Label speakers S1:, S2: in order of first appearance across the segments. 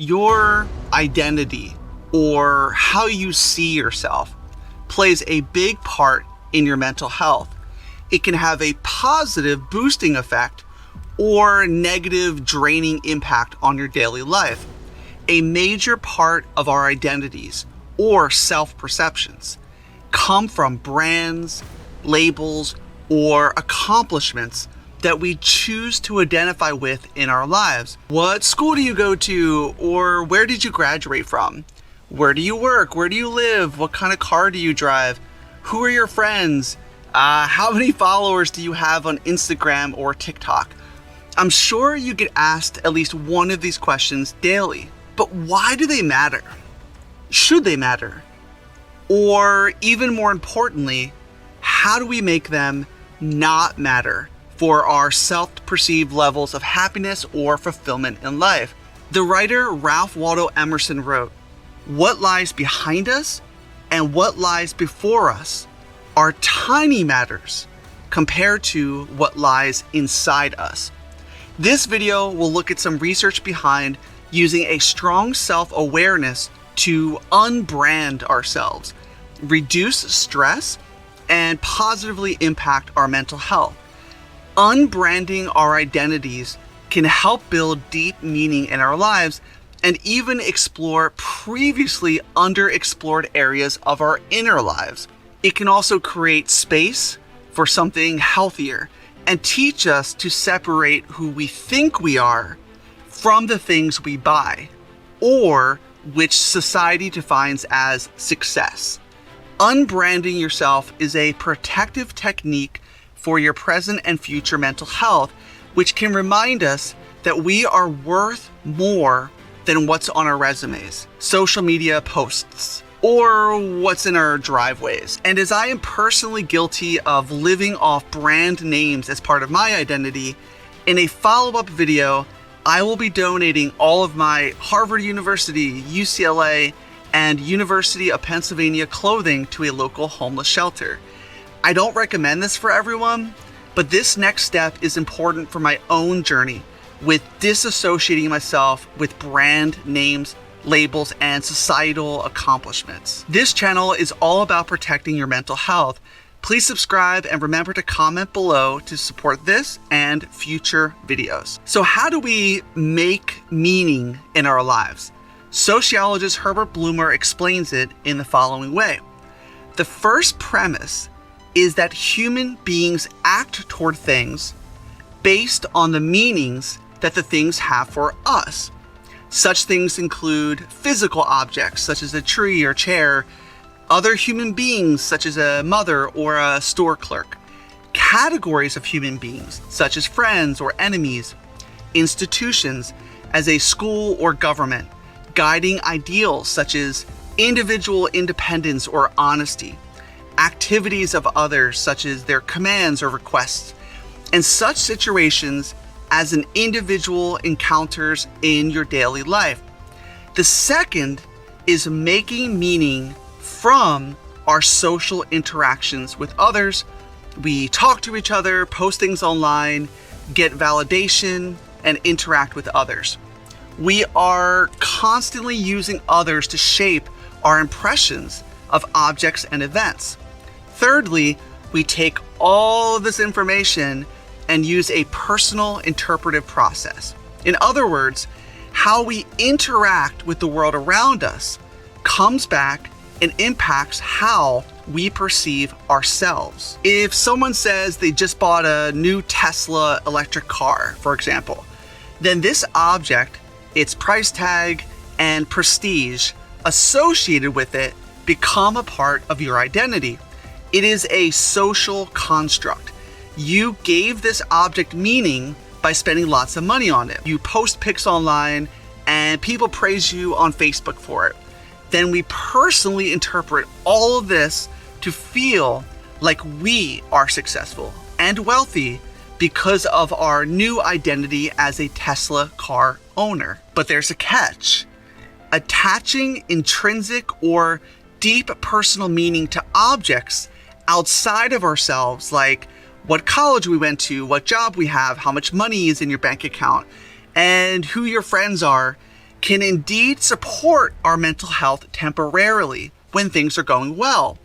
S1: Your identity, or how you see yourself, plays a big part in your mental health. It can have a positive boosting effect or negative draining impact on your daily life. A major part of our identities or self-perceptions come from brands, labels, or accomplishments that we choose to identify with in our lives. What school do you go to, or where did you graduate from? Where do you work? Where do you live? What kind of car do you drive? Who are your friends? How many followers do you have on Instagram or TikTok? I'm sure you get asked at least one of these questions daily, but why do they matter? Should they matter? Or even more importantly, how do we make them not matter for our self-perceived levels of happiness or fulfillment in life? The writer Ralph Waldo Emerson wrote, "What lies behind us and what lies before us are tiny matters compared to what lies inside us." This video will look at some research behind using a strong self-awareness to unbrand ourselves, reduce stress, and positively impact our mental health. Unbranding our identities can help build deep meaning in our lives and even explore previously underexplored areas of our inner lives. It can also create space for something healthier and teach us to separate who we think we are from the things we buy, or which society defines as success. Unbranding yourself is a protective technique for your present and future mental health, which can remind us that we are worth more than what's on our resumes, social media posts, or what's in our driveways. And as I am personally guilty of living off brand names as part of my identity, in a follow-up video, I will be donating all of my Harvard University, UCLA, and University of Pennsylvania clothing to a local homeless shelter. I don't recommend this for everyone, but this next step is important for my own journey with disassociating myself with brand names, labels, and societal accomplishments. This channel is all about protecting your mental health. Please subscribe and remember to comment below to support this and future videos. So how do we make meaning in our lives? Sociologist Herbert Blumer explains it in the following way. The first premise is that human beings act toward things based on the meanings that the things have for us. Such things include physical objects, such as a tree or chair, other human beings, such as a mother or a store clerk, categories of human beings, such as friends or enemies, institutions, as a school or government, guiding ideals, such as individual independence or honesty, activities of others, such as their commands or requests, and such situations as an individual encounters in your daily life. The second is making meaning from our social interactions with others. We talk to each other, post things online, get validation, and interact with others. We are constantly using others to shape our impressions of objects and events. Thirdly, we take all of this information and use a personal interpretive process. In other words, how we interact with the world around us comes back and impacts how we perceive ourselves. If someone says they just bought a new Tesla electric car, for example, then this object, its price tag, and prestige associated with it become a part of your identity. It is a social construct. You gave this object meaning by spending lots of money on it. You post pics online and people praise you on Facebook for it. Then we personally interpret all of this to feel like we are successful and wealthy because of our new identity as a Tesla car owner. But there's a catch. Attaching intrinsic or deep personal meaning to objects outside of ourselves, like what college we went to, what job we have, how much money is in your bank account, and who your friends are, can indeed support our mental health temporarily when things are going well.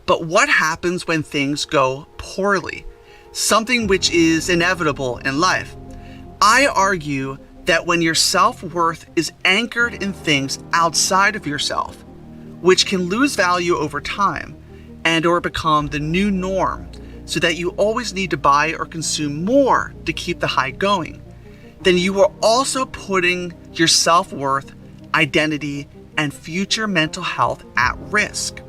S1: But what happens when things go poorly? Something which is inevitable in life. I argue that when your self-worth is anchored in things outside of yourself, which can lose value over time and or become the new norm, so that you always need to buy or consume more to keep the high going, then you are also putting your self-worth, identity, and future mental health at risk.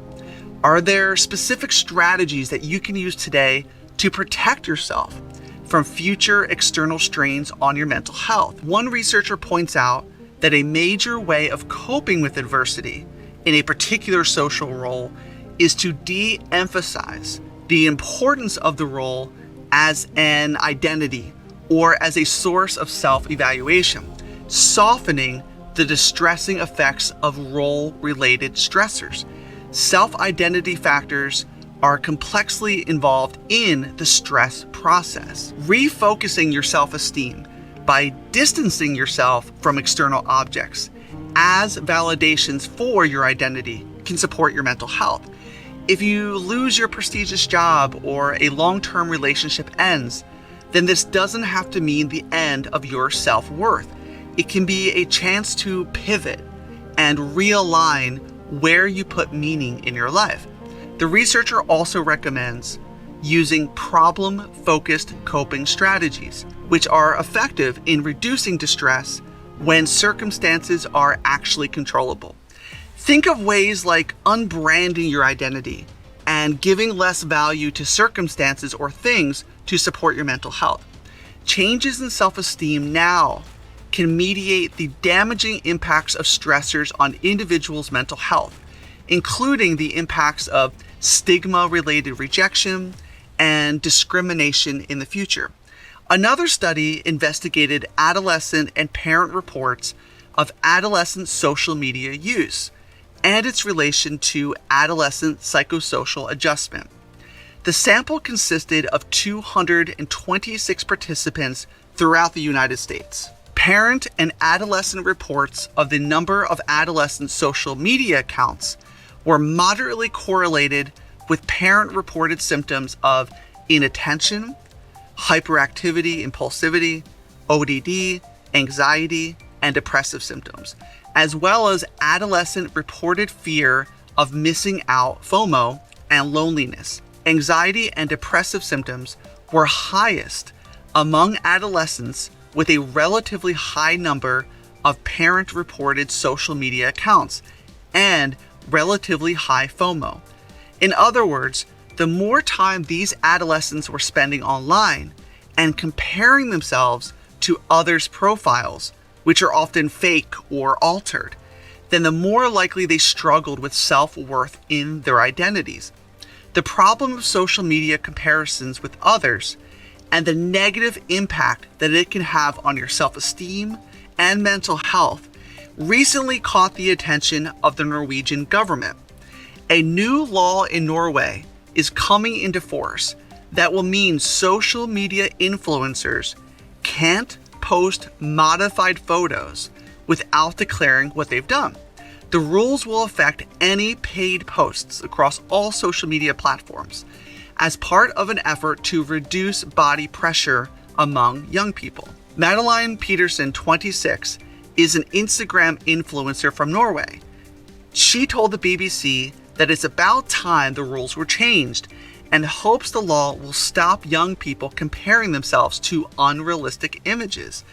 S1: Are there specific strategies that you can use today to protect yourself from future external strains on your mental health? One researcher points out that a major way of coping with adversity in a particular social role is to de-emphasize the importance of the role as an identity or as a source of self-evaluation, softening the distressing effects of role-related stressors. Self-identity factors are complexly involved in the stress process. Refocusing your self-esteem by distancing yourself from external objects as validations for your identity can support your mental health. If you lose your prestigious job or a long-term relationship ends, then this doesn't have to mean the end of your self-worth. It can be a chance to pivot and realign where you put meaning in your life. The researcher also recommends using problem-focused coping strategies, which are effective in reducing distress when circumstances are actually controllable. Think of ways like unbranding your identity and giving less value to circumstances or things to support your mental health. Changes in self-esteem now can mediate the damaging impacts of stressors on individuals' mental health, including the impacts of stigma-related rejection and discrimination in the future. Another study investigated adolescent and parent reports of adolescent social media use and its relation to adolescent psychosocial adjustment. The sample consisted of 226 participants throughout the United States. Parent and adolescent reports of the number of adolescent social media accounts were moderately correlated with parent-reported symptoms of inattention, hyperactivity, impulsivity, ODD, anxiety, and depressive symptoms, as well as adolescent reported fear of missing out, FOMO, and loneliness. Anxiety and depressive symptoms were highest among adolescents with a relatively high number of parent-reported social media accounts and relatively high FOMO. In other words, the more time these adolescents were spending online and comparing themselves to others' profiles, which are often fake or altered, then the more likely they struggled with self-worth in their identities. The problem of social media comparisons with others and the negative impact that it can have on your self-esteem and mental health recently caught the attention of the Norwegian government. A new law in Norway is coming into force that will mean social media influencers can't post modified photos without declaring what they've done. The rules will affect any paid posts across all social media platforms as part of an effort to reduce body pressure among young people. Madeline Peterson, 26, is an Instagram influencer from Norway. She told the BBC that it's about time the rules were changed and hopes the law will stop young people comparing themselves to unrealistic images.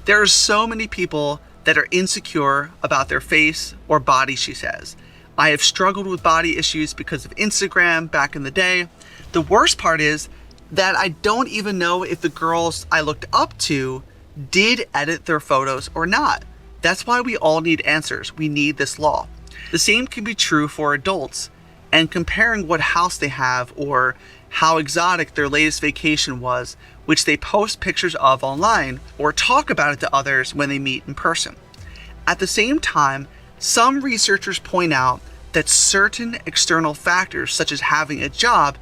S1: There are so many people that are insecure about their face or body, she says. I have struggled with body issues because of Instagram back in the day. The worst part is that I don't even know if the girls I looked up to did edit their photos or not. That's why we all need answers. We need this law. The same can be true for adults, and comparing what house they have or how exotic their latest vacation was, which they post pictures of online or talk about it to others when they meet in person. At the same time, some researchers point out that certain external factors, such as having a job,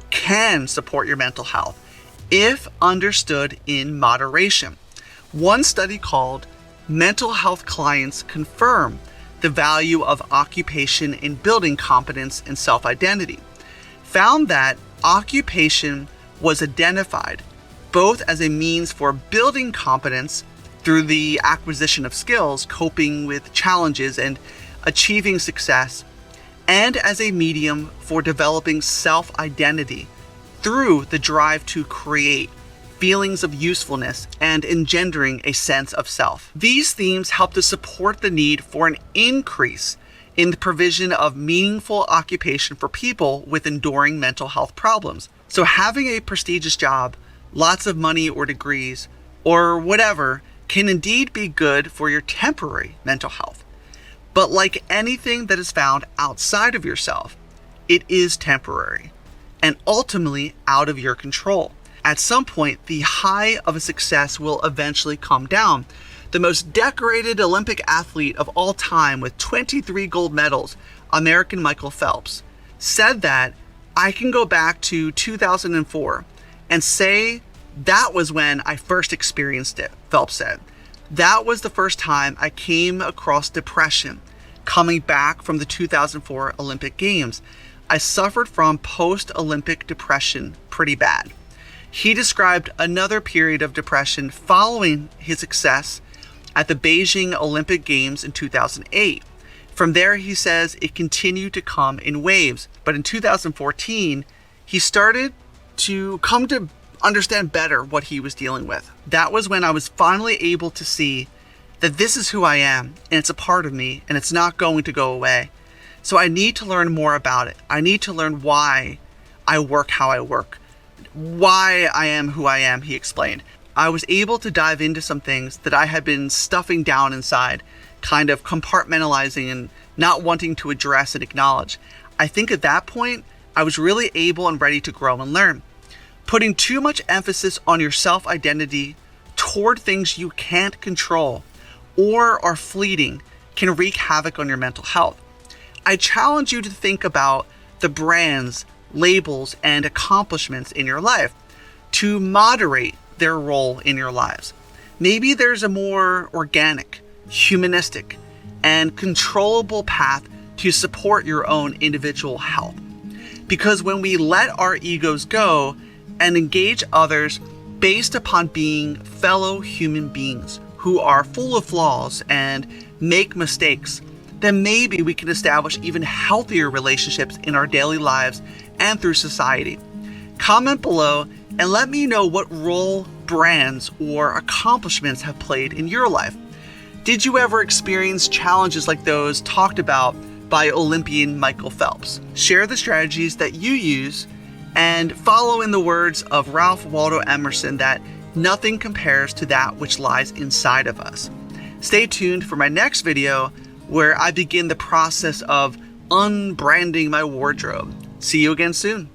S1: can support your mental health if understood in moderation. One study called mental health clients confirm the value of occupation in building competence and self-identity, found that occupation was identified both as a means for building competence through the acquisition of skills, coping with challenges, and achieving success, and as a medium for developing self-identity through the drive to create feelings of usefulness and engendering a sense of self. These themes help to support the need for an increase in the provision of meaningful occupation for people with enduring mental health problems. So having a prestigious job, lots of money or degrees, or whatever, can indeed be good for your temporary mental health. But like anything that is found outside of yourself, it is temporary and ultimately out of your control. At some point, the high of a success will eventually come down. The most decorated Olympic athlete of all time with 23 gold medals, American Michael Phelps, said that I can go back to 2004 and say that was when I first experienced it, Phelps said. That was the first time I came across depression coming back from the 2004 Olympic Games. I suffered from post-Olympic depression pretty bad. He described another period of depression following his success at the Beijing Olympic Games in 2008. From there, he says it continued to come in waves. But in 2014, he started to come to understand better what he was dealing with. That was when I was finally able to see that this is who I am, and it's a part of me, and it's not going to go away. So I need to learn more about it. I need to learn why I work how I work, why I am who I am, he explained. I was able to dive into some things that I had been stuffing down inside, kind of compartmentalizing and not wanting to address and acknowledge. I think at that point, I was really able and ready to grow and learn. Putting too much emphasis on your self-identity toward things you can't control or are fleeting can wreak havoc on your mental health. I challenge you to think about the brands, labels, and accomplishments in your life to moderate their role in your lives. Maybe there's a more organic, humanistic, and controllable path to support your own individual health. Because when we let our egos go and engage others based upon being fellow human beings who are full of flaws and make mistakes, then maybe we can establish even healthier relationships in our daily lives and through society. Comment below and let me know what role brands or accomplishments have played in your life. Did you ever experience challenges like those talked about by Olympian Michael Phelps? Share the strategies that you use and follow in the words of Ralph Waldo Emerson that nothing compares to that which lies inside of us. Stay tuned for my next video where I begin the process of unbranding my wardrobe. See you again soon.